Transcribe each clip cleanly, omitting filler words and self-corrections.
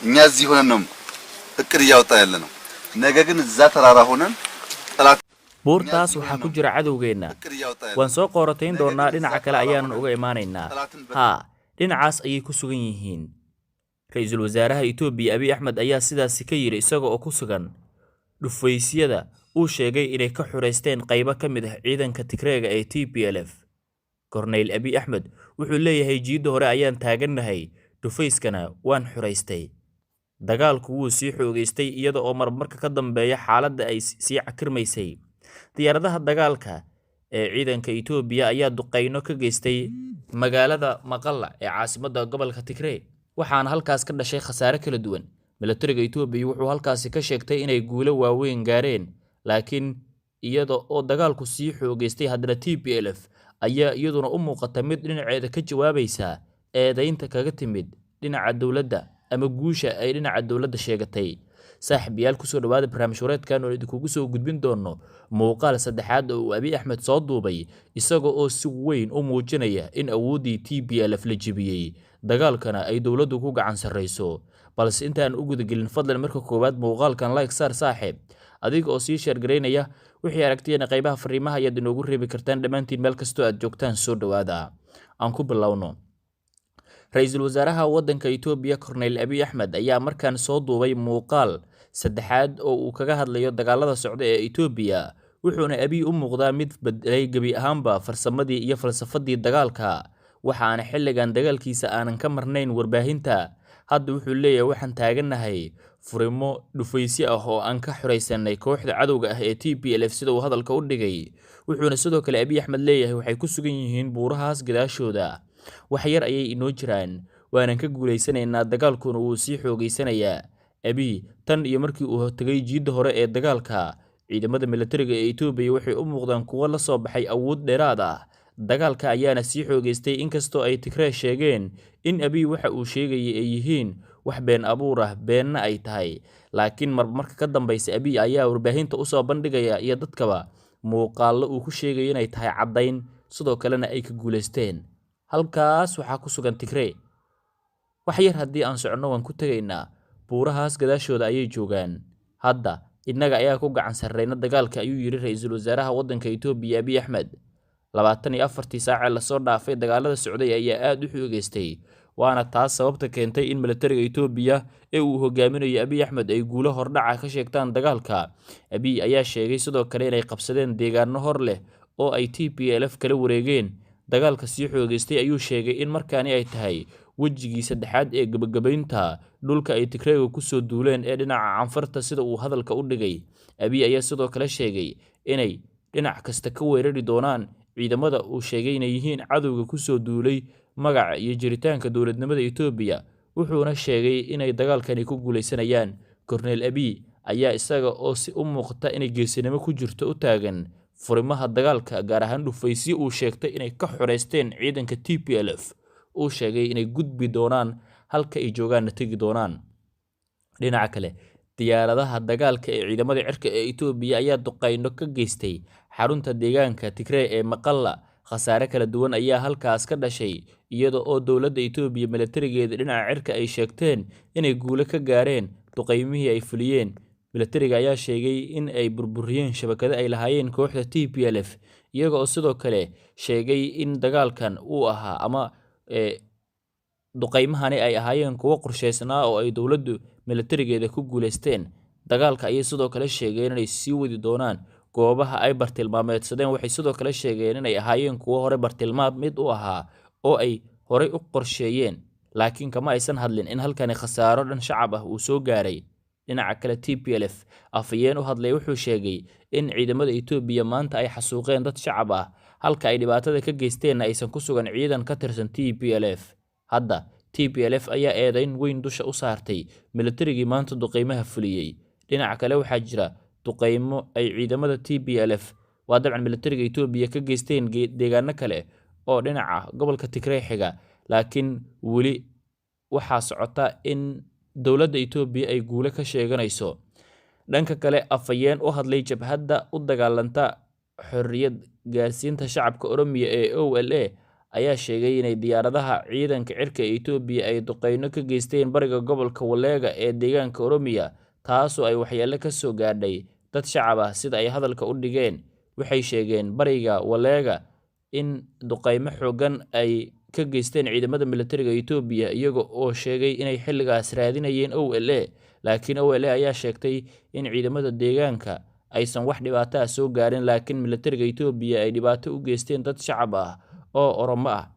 እኛ እዚህ ሆነን ነው እቅድ እያወጣ ያለ ነው። ነገ ግን እዛ ተራራ ሆነን ጠላት buurtaas waxaa ku jira cadowgeenna waan soo qooratayn doonaa dhinaca kale ayaanan uga imaanaynaa haa dhinacaas ayay ku sugan yihiin ra'iisul wasaaraha Itoobiya Abiy Ahmed ayaa sidaas ka yiri isaga oo ku sugan dhufaysyada uu sheegay inay ka xureysteen qaybo ka mid ah ciidanka Tigreega ee TPLF Cornel Abiy Ahmed wuxuu leeyahay jiido hore ayaan taagannahay dhufayskana waan xureystay dagaalku wuu sii xoogaystay iyada oo marmarka ka dambeeya xaaladda ay sii cakirmaysay diyaaradaha dagaalka ee ciidanka Itoobiya ayaa duqeyno ka geystay magaalada Maqalla ee caasimadda gobolka Tigray waxaana halkaas ka dhashay khasaare kala duwan militariga Itoobiya wuxuu halkaas ka sheegtay inay guulo waaweyn gaareen laakiin iyada oo dagaalku sii xoogaystay haddana TPLF ayaa iyaduna u muuqata mid dhinaceeda ka jawaabaysa eedaynta kaga timid dhinaca dawladda ama guusha ay dhinaca dawladda sheegatay saaxiibayaal ku soo dhawaada barnaamij wareedkan oo idinku soo gudbin doono muuqaal saddexaad oo Abiy Ahmed soo duubay isaga oo si weyn u muujinaya in awoodii TPLF la jibiyay dagaalkana ay dawladdu ku gacan sareyso balse intaan u gudagelin fadlan marka koowaad muuqaalkan like saar saaxiib adiga oo sii share gareynaya wixii aragtiyada qaybaha fariimaha ayaad inoogu reebi kartaan dhamaantiin meel kasta aad joogtaan soo dhawaada aan ku bilowno ra'iisul wasaaraha waddanka Itoobiya Cornel Abiy Ahmed ayaa markaan soo duubay muuqaal saddexaad oo uu kaga hadlayo dagaalada socda ee Itoobiya wuxuuna Abiy u muuqdaa mid bedelay gabi ahaanba farsamadii iyo falsafadii dagaalka waxaana xilligan dagaalkiisa aanan ka marnayn warbaahinta hadda wuxuu leeyahay waxaan taagannahay furimo dhufaysyo ah oo aan ka xureysanay kooxda cadowga ah ee TPLF sida uu hadalka u dhigay wuxuuna sidoo kale Abiy Ahmed leeyahay waxay ku sugan yihiin buurahaas gadaashooda wax yar ayay inoo jiraan waanan ka guuleysanaynaa dagaalkuna wuu sii xoogaysanayaa Abiy tan iyo markii uu tagay jiidda hore ee dagaalka ciidamada militariga ee Itoobiya waxay u muuqdaan kuwo la soo baxay awood dheeraad ah dagaalka ayaana sii xoogaystay inkastoo ay Tigray sheegeen in Abiy waxa uu sheegay ay yihiin wax been abuur ah beenna ay tahay laakiin marmarka ka dambaysa Abiy ayaa warbaahinta u soo bandhigaya iyo dadkaba muuqaalo uu ku sheegay inay tahay cadayn sidoo kalena ay ka guuleysteen halkaas waxaa ku sugan Tigray wax yar haddii aan socono waan ku tagaynaa buurahaas gadaashooda ayay joogaan hadda innaga ayaa ku gacan sarreyna dagaalka ayuu yiri ra'iisul wasaaraha waddanka Itoobiya Abiy Ahmed 24 saac la soo dhaafay dagaalada socday ayaa aad u xoogaystay waana taas sababta keentay in militariga Itoobiya ee uu hogaaminayo Abiy Ahmed ay guulo hordhaca ka sheegtaan dagaalka Abiy ayaa sheegay sidoo kale inay qabsadeen deegaano hor leh oo ay TPLF kala wareegeen dagaalka sii xoogaystay ayuu sheegay in markaani ay tahay wajigii saddexaad ee gabagabaynta dhulka ay Tigreega ku soo duuleen ee dhinaca canfarta sida uu hadalka u dhigay Abiy ayaa sidoo kale sheegay inay dhinac kasta ka weerari doonaan ciidamada uu sheegay inay yihiin cadowga ku soo duulay magaca iyo jiritaanka dawladnimada Itoobiya wuxuuna sheegay inay dagaalkani ku guuleysanayaan Cornel Abiy ayaa isaga oo si u muuqata inay geesinimo ku jirto u taagan furimaha dagaalka gaar ahaan dhufaysyo uu sheegtay inay ka xureysteen ciidanka TPLF uu sheegay inay gudbi doonaan halka ay joogaan tagi doonaan dhinaca kale diyaaradaha dagaalka ee ciidamada cirka ee Itoobiya ayaa duqeyno ka geystay xarunta deegaanka Tigray ee Maqalla khasaare kala duwan ayaa halkaas ka dhashay iyada oo dawladda Itoobiya militarigeeda dhinaca cirka ay sheegteen inay guulo ka gaareen duqeymihii ay fuliyeen militariga ayaa sheegay in ay burburiyeen shabakada ay lahaayeen kooxda TPLF iyaga oo sidoo kale sheegay in dagaalkan uu ahaa ama duqeymahani ay ahaayeen kuwo qorsheysnaa oo ay dawladdu militarigeeda ku guuleysteen dagaalka ayay sidoo kale sheegeen inay sii wadi doonaan goobaha ay bartilmaameedsadeen waxay sidoo kale sheegeen inay ahaayeen kuwo hore bartilmaam mid u ahaa oo ay horey u qorsheeyeen laakiin kama aysan hadlin in halkani khasaaro dhan shacab ah uu soo gaaray dhinaca kale TPLF afayeen u hadlay wuxuu sheegay in ciidamada Itoobiya maanta ay xasuuqeen dad shacab ah halka ay dhibaatada ka geysteen aysan ku sugan ciidan ka tirsan TPLF hadda TPLF ayaa eedayn weyn dusha u saartay militarigii maanta duqeymaha fuliyay dhinaca kale waxaa jira duqeymo ay ciidamada TPLF waa dabcan militariga Itoobiya ka geysteen deegaano kale oo dhinaca gobolka Tigray xiga laakiin wali waxaa socota in dawladda Itoobiya ay guulo ka sheeganayso dhanka kale afayeen u hadlay jabhadda u dagaalanta xorriyad gaarsiinta shacabka Oromiya ee OLA ayaa sheegay inay diyaaradaha ciidanka cirka ee Itoobiya ay duqeyno ka geysteen bariga gobolka Waleega ee deegaanka Oromiya, taasoo ay waxyeello ka soo gaadhay dad shacab ah sida ay hadalka u dhigeen. Waxay sheegeen bariga Waleega in duqeymo xooggan ay ka geysteen ciidamada militariga Itoobiya, iyaga oo sheegay inay xilligaas raadinayeen OLA, laakiin OLA ayaa sheegtay in ciidamada deegaanka aysan wax dhibaato ah soo gaarin, laakiin militariga Itoobiya ay dhibaato u geysteen dad shacab ah oo Oromo ah.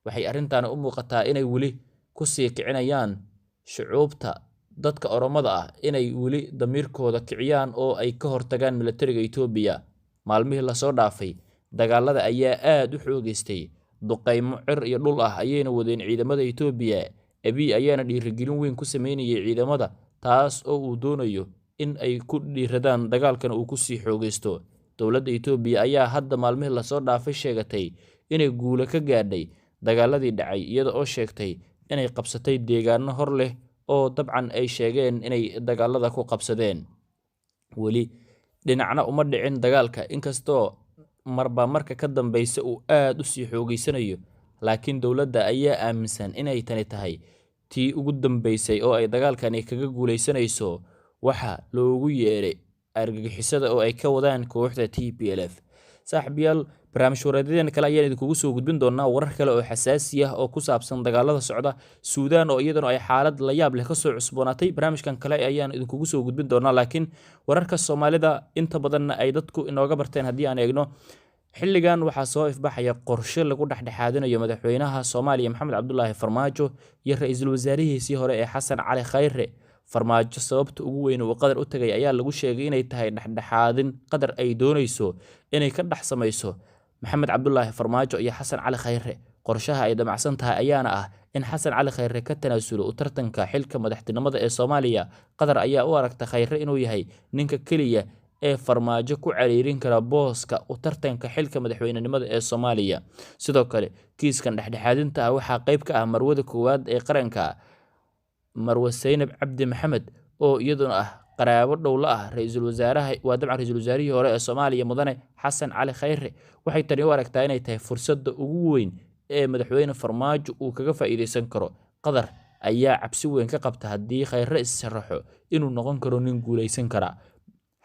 Waxay arrintan u muuqataa inay weli ku sii kicinayaan shucuubta dadka Oromada ah inay weli damiirkooda kiciyaan oo ay ka hortagaan militariga Itoobiya. Maalmihii la soo dhaafay, dagaalada ayaa aad u xoogaystay, duqeymo cir iyo dhul ah ayayna wadeen ciidamada Itoobiya. Abiy ayaana dhiirigelin weyn ku sameynayay ciidamada, taas oo uu doonayo in ay ku dhiiradaan dagaalkan uu ku sii xoogaysto. Dowladda Itoobiya ayaa hadda maalmihii la soo dhaafay sheegatay inay guulo ka gaadhay dagaaladii dhacay, iyada oo sheegtay inay qabsatay deegaano hor leh oo dabcan ay sheegeen inay dagaalada ku qabsadeen. Weli dhinacna uma dhicin dagaalka, inkastoo marba marka ka dambeysa uu aad u sii xoogaysanayo, laakiin dowladda ayaa aaminsan inay tani tahay tii ugu dambeysay oo ay dagaalkani kaga guuleysanayso waxa loogu yeeray argagixisada oo ay ka wadaan kooxda TPLF. Saaxiibayaal, barnaamij wareedyadan kale ayaan idinkugu soo gudbin doonaa warar kale oo xasaasi ah oo ku saabsan dagaalada socda Suudaan, oo iyadana ay xaalad la yaab leh ka soo cusboonaatay. Barnaamijkan kale ayaan idinkugu soo gudbin doonaa, laakiin wararka Soomaalida inta badan ay dadku inooga barteen haddii aan eegno, xilligan waxaa soo ifbaxaya qorshe lagu dhexdhexaadinayo madaxweynaha Soomaaliya Maxamed Cabdullaahi Farmaajo iyo ra'iisul wasaarihiisii hore ee Xasan Cali Khayre. Farmaajo sababta ugu weyn oo Qatar u tagay ayaa lagu sheegay inay tahay dhexdhexaadin Qatar ay doonayso inay ka dhex samayso Maxamed Cabdullaahi Farmaajo iyo Xasan Cali Khayre. Qorshaha ay damacsan tahay ayaana ah in Xasan Cali Khayre ka tanaasulo u tartanka xilka madaxtinimada ee Soomaaliya. Qatar ayaa u aragta Khayre inuu yahay ninka kaliya ee Farmaajo ku cariirin kara booska u tartanka xilka madaxweynenimada ee Soomaaliya. Sidoo kale, kiiskan dhexdhexaadinta ah waxaa qayb ka ah marwada koowaad ee qaranka, Marwe Zeynab Cabdi Maxamed, oo iyaduna ah qaraabo dhow la ah ra'iisul wasaarihii hore ee Soomaaliya Mudane Xasan Cali Khayre. Waxay tani u aragtaa inay tahay fursadda ugu weyn ee madaxweyne Farmaajo uu kaga faa'iideysan karo. Qatar ayaa cabsi weyn ka qabta haddii Khayre is sharaxo inuu noqon karo nin guuleysan kara.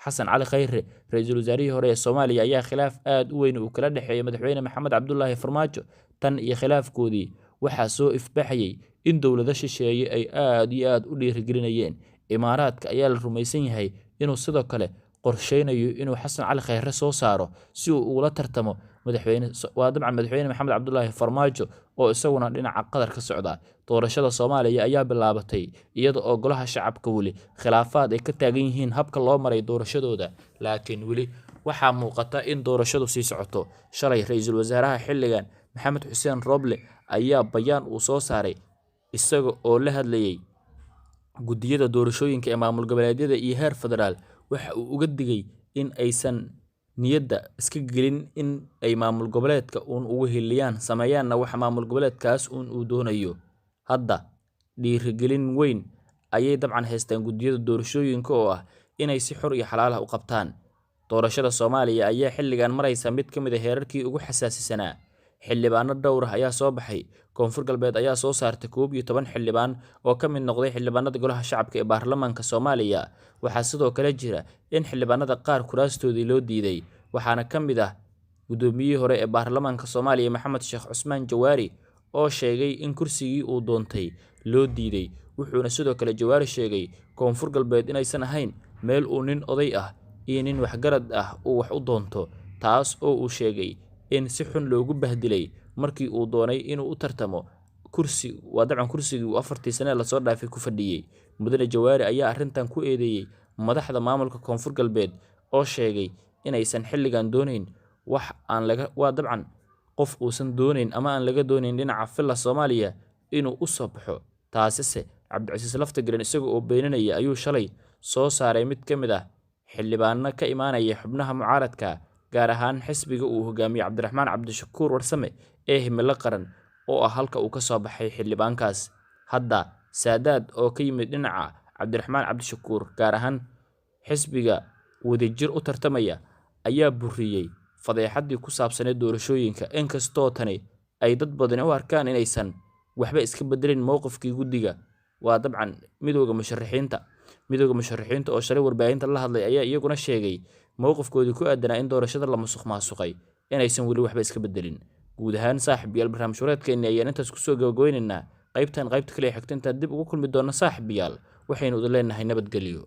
Xasan Cali Khayre, ra'iisul wasaarihii hore ee Soomaaliya, ayaa khilaaf aad u weyn uu kala dhexeeyay madaxweyne Maxamed Cabdullaahi Farmaajo. Tan iyo khilaafkoodii waxaa soo ifbaxayay in dowlado shisheeye ay aad iyo aad u dhiirigelinayeen. Imaaraadka ayaa la rumaysan yahay inuu sidoo kale qorsheynayo inuu Xasan Cali Khayre soo saaro si uu ula tartamo madaxweyne Maxamed Cabdullaahi Farmaajo oo isaguna dhinaca Qatar ka socda. Doorashada Soomaaliya ayaa bilaabatay iyada oo golaha shacabka weli khilaafaad ay ka taagan yihiin habka loo maray doorashadooda, laakiin weli waxaa muuqata in doorashadu sii socoto. Shalay, ra'iisul wasaaraha xilligan Maxamed Xuseen Roble ayaa bayaan uu soo saaray isaga oo la hadlayay guddiyada doorashooyinka ee maamul goboleedyada iyo heer federaal. Waxa uu uga digay in aysan niyadda iska gelin in ay maamul goboleedka uun ugu hiliyaan sameeyaanna waxa maamul goboleedkaas uu doonayo. Hadda dhiirigelin weyn ayay dabcan haystaan guddiyada doorashooyinka oo ah inay si xor iyo xalaal ah u qabtaan. Doorashada Soomaaliya ayaa xilligan maraysa mid ka mid ah heerarkii ugu xasaasisanaa. Xildhibaano dhowr ah ayaa soo baxay. Koonfur Galbeed ayaa soo saartay 11 xildhibaan oo ka mid noqday xildhibaanada golaha shacabka ee baarlamaanka Soomaaliya. Waxaa sidoo kale jira in xildhibaanada qaar kuraastoodii loo diiday, waxaana ka mid ah gudoomiyihii hore ee baarlamaanka Soomaaliya Maxamed Sheekh Cusmaan Jawaari oo sheegay in kursigii uu doontay loo diiday. Wuxuuna sidoo kale Jawaari sheegay Koonfur Galbeed inaysan ahayn meel uu nin oday ah iyo nin waxgarad ah uu wax u doonto, taas oo uu sheegay in si xun loogu bahdilay markii uu doonay inuu u tartamo kursigii uu 4 sano la soo dhaafay ku fadhiyay. Mudane Jawaari ayaa arrintan ku eedeeyay madaxda maamulka Koonfur Galbeed oo sheegay inaysan xilligan doonayn qof uusan doonayn ama aan laga doonayn dhinaca filla Soomaaliya inuu u soo baxo. Taasise Cabdicasiis Laftagerin isaga oo beeninaya ayuu shalay soo saaray mid ka mid ah xildhibaano ka imaanaya xubnaha mucaaradka, gaar ahaan xisbiga uu hogaamiyo Cabdiraxmaan Cabdishakuur Warsame ee Himilo Qaran oo ah halka uu ka soo baxay xildhibaankaas. Hadda Saadaad oo ka yimid dhinaca Cabdiraxmaan Cabdishakuur, gaar ahaan xisbiga wadajir u tartamaya, ayaa buriyay fadeexadii ku saabsaneed doorashooyinka, inkastoo tani ay dad badan u arkaan inaysan waxba iska bedelin mowqifkii guddiga waa dabcan midowga musharaxiinta oo shalay warbaahinta la hadlay ayaa iyaguna sheegay mowqifkoodii ku aadanaa in doorashada la musuqmaasuqay inaysan weli waxba iska bedelin guud ahaan saaxiibayaal barnaamijyadeedkeennii ayaan intaas kusoo gabagabeynaynaa qaybta kale ee xigta intaan dib ugu kulmi doona saaxiibayaal waxaynu idin leenahay nabadgelyo